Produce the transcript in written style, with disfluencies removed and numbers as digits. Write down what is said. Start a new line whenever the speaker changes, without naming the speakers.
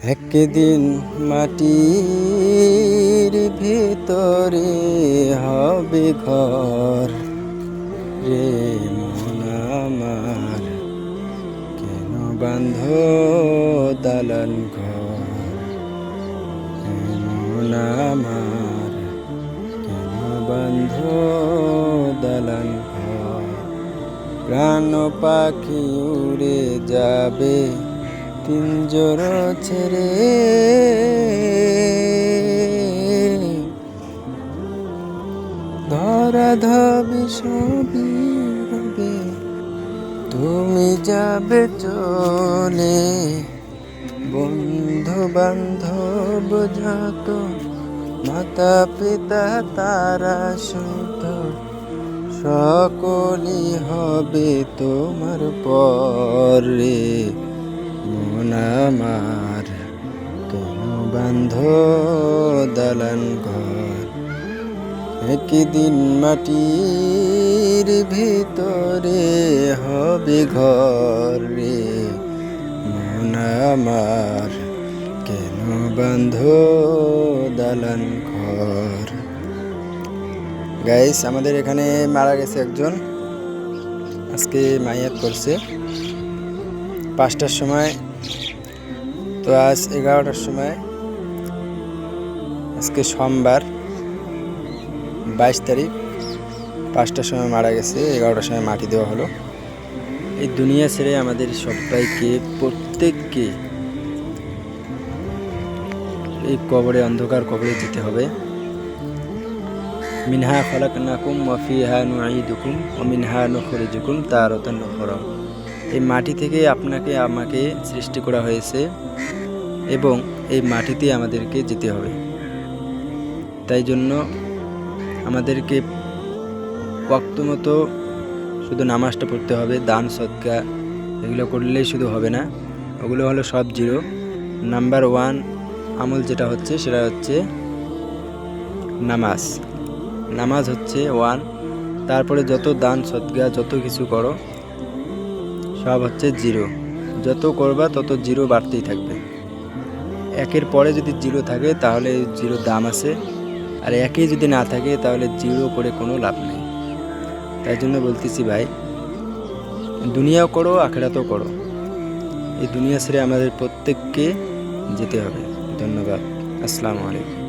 একদিন মাটির ভিতরে হবে ঘর রে মন আমার, কেন বাঁধ দালান ঘর মন আমার, কেন বাঁধ দালান ঘর। প্রাণ পাখি উড়ে যাবে পিঞ্জর ছেড়ে, ধরা ধাবি সবই হবে, তুমি যাবে চলে। বন্ধু বান্ধব যত, মাতা পিতা তারা শুদ্ধ, সকলই হবে তোমার পরে মন আমার, কেন বাঁধ দালান ঘর। একদিন মাটির ভিতরে হবে ঘর রে মন আমার, কেন বাঁধ দালান ঘর। গাইস, আমাদের এখানে মারা গেছে একজন, আজকে মাইয়াত করছে 5টার সময়। তো আজ 11টার সময়, আজকে সোমবার 22 তারিখ, 5টার সময় মারা গেছে, 11টার সময় মাটি দেওয়া হলো। এই দুনিয়া ছেড়ে আমাদের সবাইকে, প্রত্যেককে এই কবরে, অন্ধকার কবরে যেতে হবে। মিনহা খলাকনাকুম ওয়া ফিহা নুঈদুকুম ওয়া মিনহা নুখরিজুকুম তারাতান উখরা। এই মাটি থেকে আপনাকে আমাকে সৃষ্টি করা হয়েছে এবং এই মাটিতে আমাদেরকে যেতে হবে। তাই জন্য আমাদেরকে ওয়াক্ত মতো শুধু নামাজটা পড়তে হবে। দান সদকা এগুলো করলেই শুধু হবে না, ওগুলো হলো সব জিরো। নাম্বার 1 আমল যেটা হচ্ছে সেটা হচ্ছে নামাজ। নামাজ হচ্ছে 1, তারপরে যত দান সদকা যত কিছু করো সব হচ্ছে জিরো। যত করবা তত জিরো বাড়তেই থাকবে। একের পরে যদি জিরো থাকে তাহলে জিরো দাম আছে, আর একই যদি না থাকে তাহলে জিরো করে কোনো লাভ নেই। তাই জন্য বলতেছি ভাই, দুনিয়াও করো আখিরাতও করো। এই দুনিয়া ছেড়ে আমাদের প্রত্যেককে যেতে হবে। ধন্যবাদ। আসসালামু আলাইকুম।